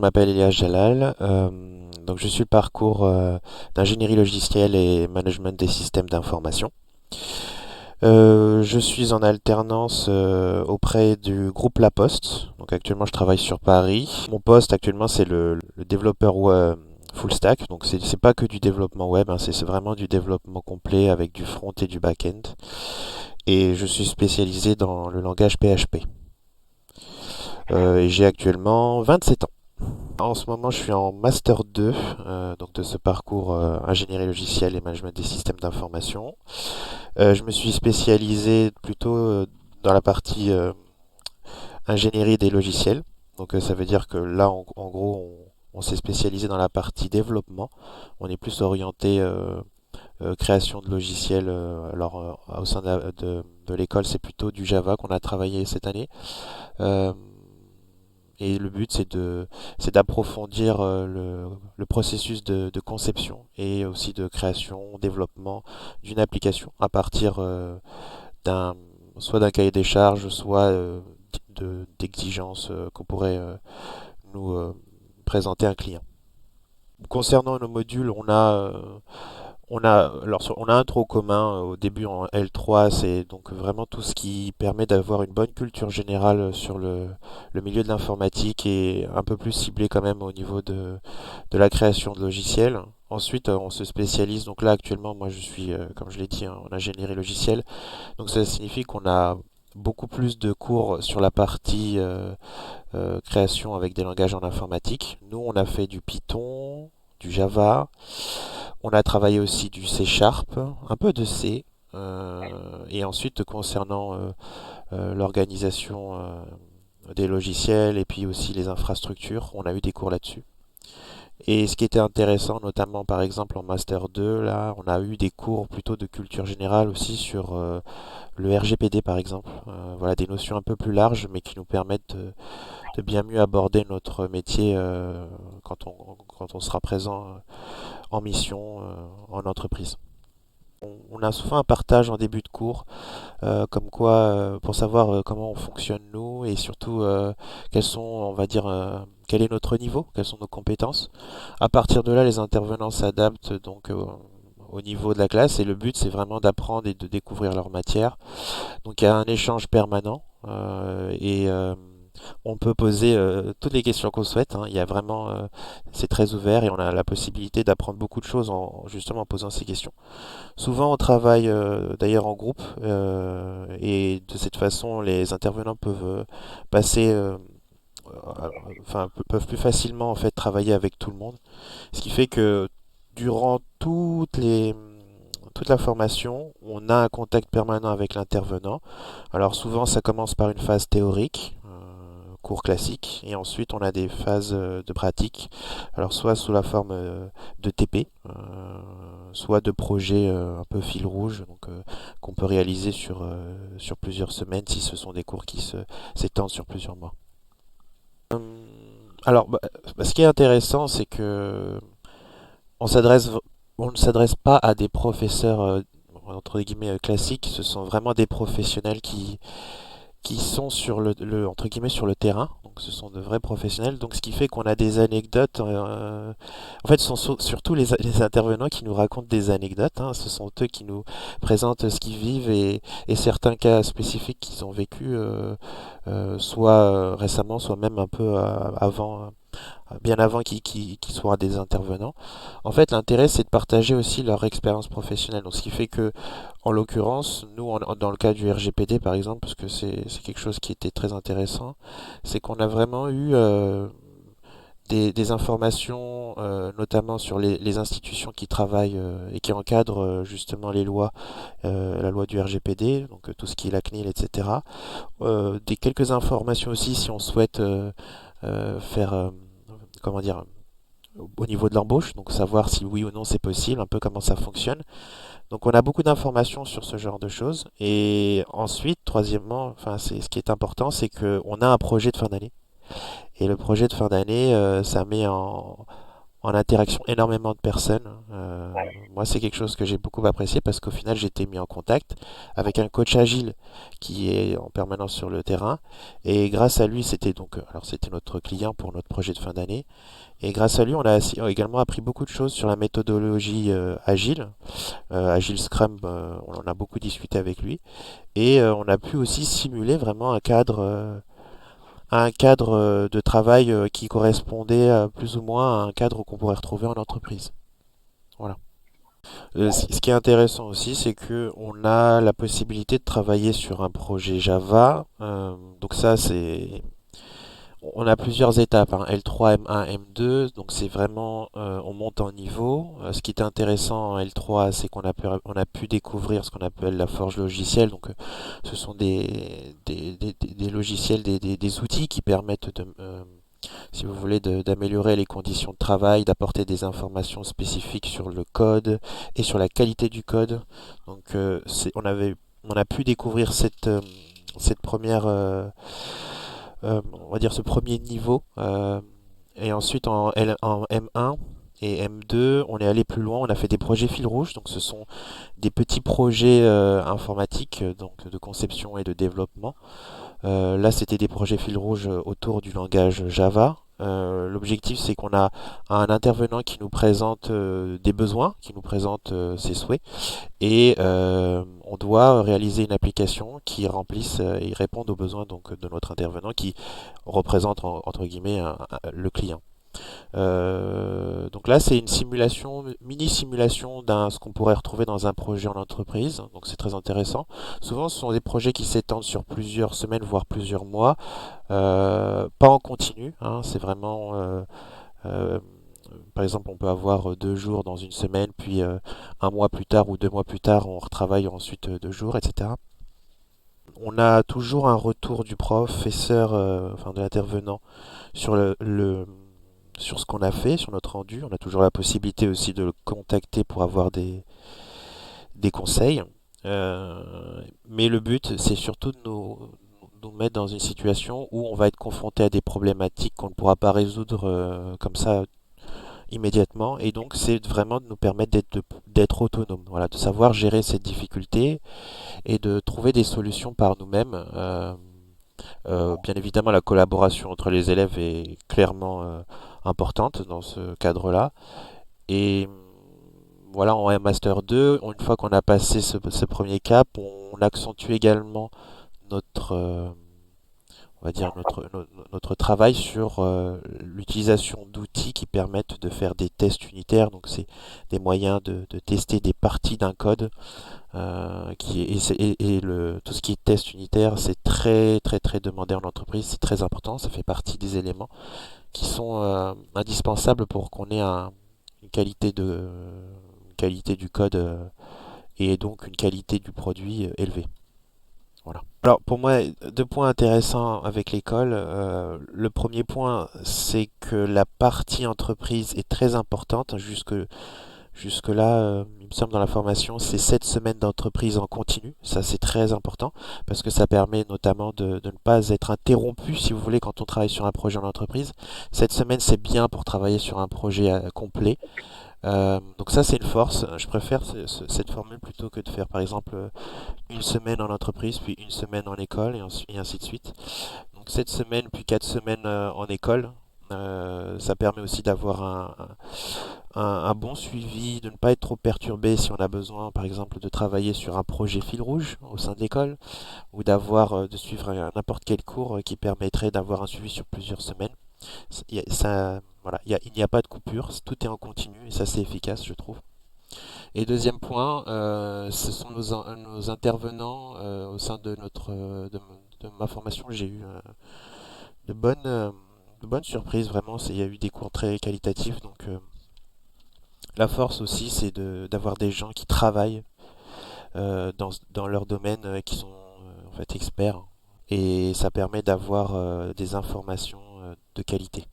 m'appelle Elias Jalal. Donc je suis le parcours d'ingénierie logicielle et management des systèmes d'information. Je suis en alternance auprès du groupe La Poste. Donc actuellement je travaille sur Paris. Mon poste actuellement c'est le développeur web full stack. Donc c'est pas que du développement web, hein, c'est vraiment du développement complet avec du front et du back-end. Et je suis spécialisé dans le langage PHP. Et j'ai actuellement 27 ans. En ce moment, je suis en Master 2 donc de ce parcours ingénierie logicielle et management des systèmes d'information. Je me suis spécialisé plutôt dans la partie ingénierie des logiciels. Donc ça veut dire que là, en gros, on s'est spécialisé dans la partie développement. On est plus orienté création de logiciels. Au sein de l'école, c'est plutôt du Java qu'on a travaillé cette année. Euh, Et le but, c'est d'approfondir le processus de conception et aussi de création, développement d'une application à partir d'un, soit d'un cahier des charges, soit d'exigences qu'on pourrait nous présenter à un client. Concernant nos modules, on a un tronc commun au début en L3, c'est donc vraiment tout ce qui permet d'avoir une bonne culture générale sur le milieu de l'informatique et un peu plus ciblé quand même au niveau de la création de logiciels. Ensuite, on se spécialise. Donc là, actuellement, moi, je suis, comme je l'ai dit, hein, en ingénierie logicielle. Donc ça signifie qu'on a beaucoup plus de cours sur la partie création avec des langages en informatique. Nous, on a fait du Python, du Java. On a travaillé aussi du C Sharp, un peu de C. Et ensuite, concernant l'organisation des logiciels et puis aussi les infrastructures, on a eu des cours là-dessus. Et ce qui était intéressant, notamment par exemple en Master 2, là, on a eu des cours plutôt de culture générale aussi sur le RGPD par exemple. Voilà, des notions un peu plus larges, mais qui nous permettent de bien mieux aborder notre métier quand on sera présent en mission, en entreprise. On a souvent un partage en début de cours, comme quoi, pour savoir comment on fonctionne nous et surtout quels sont, on va dire, quel est notre niveau, quelles sont nos compétences. À partir de là, les intervenants s'adaptent donc au niveau de la classe et le but c'est vraiment d'apprendre et de découvrir leur matière. Donc il y a un échange permanent et on peut poser toutes les questions qu'on souhaite, hein. Il y a vraiment, c'est très ouvert et on a la possibilité d'apprendre beaucoup de choses justement en posant ces questions. Souvent, on travaille d'ailleurs en groupe et de cette façon, les intervenants peuvent passer, enfin, peuvent plus facilement en fait travailler avec tout le monde. Ce qui fait que durant toute la formation, on a un contact permanent avec l'intervenant. Alors souvent, ça commence par une phase théorique, cours classique, et ensuite on a des phases de pratique. Alors soit sous la forme de TP, soit de projets un peu fil rouge, donc qu'on peut réaliser sur plusieurs semaines si ce sont des cours qui s'étendent sur plusieurs mois. Alors, ce qui est intéressant, c'est que on s'adresse, on ne s'adresse pas à des professeurs entre guillemets classiques. Ce sont vraiment des professionnels qui sont sur entre guillemets sur le terrain. Donc ce sont de vrais professionnels. Donc ce qui fait qu'on a des anecdotes. En fait, ce sont surtout les intervenants qui nous racontent des anecdotes, hein. Ce sont eux qui nous présentent ce qu'ils vivent et certains cas spécifiques qu'ils ont vécu, soit récemment, soit même un peu avant, bien avant qu'ils soient des intervenants. En fait, l'intérêt, c'est de partager aussi leur expérience professionnelle. Donc, ce qui fait que, en l'occurrence, nous, dans le cas du RGPD, par exemple, parce que c'est quelque chose qui était très intéressant, c'est qu'on a vraiment eu des informations, notamment sur les institutions qui travaillent et qui encadrent justement les lois, la loi du RGPD, donc tout ce qui est la CNIL, etc. Des quelques informations aussi si on souhaite faire, comment dire, au niveau de l'embauche, donc savoir si oui ou non c'est possible, un peu comment ça fonctionne. Donc on a beaucoup d'informations sur ce genre de choses. Et ensuite, troisièmement, enfin c'est ce qui est important, c'est qu'on a un projet de fin d'année. Et le projet de fin d'année, ça met en interaction énormément de personnes. Moi, c'est quelque chose que j'ai beaucoup apprécié parce qu'au final, j'ai été mis en contact avec un coach agile qui est en permanence sur le terrain. Et grâce à lui, alors c'était notre client pour notre projet de fin d'année. Et grâce à lui, on a également appris beaucoup de choses sur la méthodologie agile. Agile Scrum, on en a beaucoup discuté avec lui. Et on a pu aussi simuler vraiment un cadre de travail qui correspondait plus ou moins à un cadre qu'on pourrait retrouver en entreprise. Voilà. Ce qui est intéressant aussi, c'est que on a la possibilité de travailler sur un projet Java. Donc ça, on a plusieurs étapes, hein, L3, M1, M2. Donc c'est vraiment, on monte en niveau. Ce qui est intéressant en L3, c'est qu'on a pu découvrir ce qu'on appelle la forge logicielle. Donc ce sont des logiciels, des outils qui permettent si vous voulez, d'améliorer les conditions de travail, d'apporter des informations spécifiques sur le code et sur la qualité du code. Donc, on a pu découvrir cette première, on va dire ce premier niveau. Et ensuite, en M1 et M2, on est allé plus loin. On a fait des projets fil rouge. Donc, ce sont des petits projets informatiques, donc de conception et de développement. Là, c'était des projets fil rouge autour du langage Java. L'objectif, c'est qu'on a un intervenant qui nous présente des besoins, qui nous présente ses souhaits, et on doit réaliser une application qui remplisse et réponde aux besoins donc, de notre intervenant, qui représente entre guillemets le client. Donc là, c'est une simulation, mini simulation d'un ce qu'on pourrait retrouver dans un projet en entreprise. Donc c'est très intéressant. Souvent, ce sont des projets qui s'étendent sur plusieurs semaines, voire plusieurs mois, pas en continu, hein. C'est vraiment, euh, par exemple, on peut avoir 2 jours dans une semaine, puis un mois plus tard ou 2 mois plus tard, on retravaille ensuite 2 jours, etc. On a toujours un retour du professeur, enfin de l'intervenant, sur sur ce qu'on a fait, sur notre rendu. On a toujours la possibilité aussi de le contacter pour avoir des conseils. Mais le but, c'est surtout de nous mettre dans une situation où on va être confronté à des problématiques qu'on ne pourra pas résoudre comme ça immédiatement. Et donc, c'est vraiment de nous permettre d'être autonome, voilà, de savoir gérer cette difficulté et de trouver des solutions par nous-mêmes. Bien évidemment, la collaboration entre les élèves est clairement importante dans ce cadre-là. Et voilà, en Master 2, une fois qu'on a passé ce premier cap, on accentue également notre, on va dire notre travail sur l'utilisation d'outils qui permettent de faire des tests unitaires. Donc, c'est des moyens de tester des parties d'un code tout ce qui est test unitaire, c'est très très très demandé en entreprise, c'est très important, ça fait partie des éléments qui sont indispensables pour qu'on ait une qualité du code et donc une qualité du produit élevée. Voilà. Alors pour moi, 2 points intéressants avec l'école. Le premier point, c'est que la partie entreprise est très importante. Jusque-là, il me semble dans la formation, c'est 7 semaines d'entreprise en continu. Ça, c'est très important parce que ça permet notamment de ne pas être interrompu, si vous voulez, quand on travaille sur un projet en entreprise. 7 semaines, c'est bien pour travailler sur un projet complet. Donc ça, c'est une force. Je préfère cette formule plutôt que de faire, par exemple, une semaine en entreprise, puis une semaine en école, et ainsi de suite. Donc 7 semaines, puis 4 semaines en école. Ça permet aussi d'avoir un bon suivi, de ne pas être trop perturbé si on a besoin, par exemple, de travailler sur un projet fil rouge au sein de l'école, ou de suivre n'importe quel cours qui permettrait d'avoir un suivi sur plusieurs semaines. Voilà, il n'y a pas de coupure, tout est en continu et ça c'est efficace, je trouve. Et deuxième point, ce sont nos intervenants au sein de ma formation. J'ai eu de bonnes, euh, de bonnes surprises, vraiment. Il y a eu des cours très qualitatifs, donc la force aussi, c'est d'avoir des gens qui travaillent dans leur domaine, qui sont en fait experts. Et ça permet d'avoir des informations de qualité.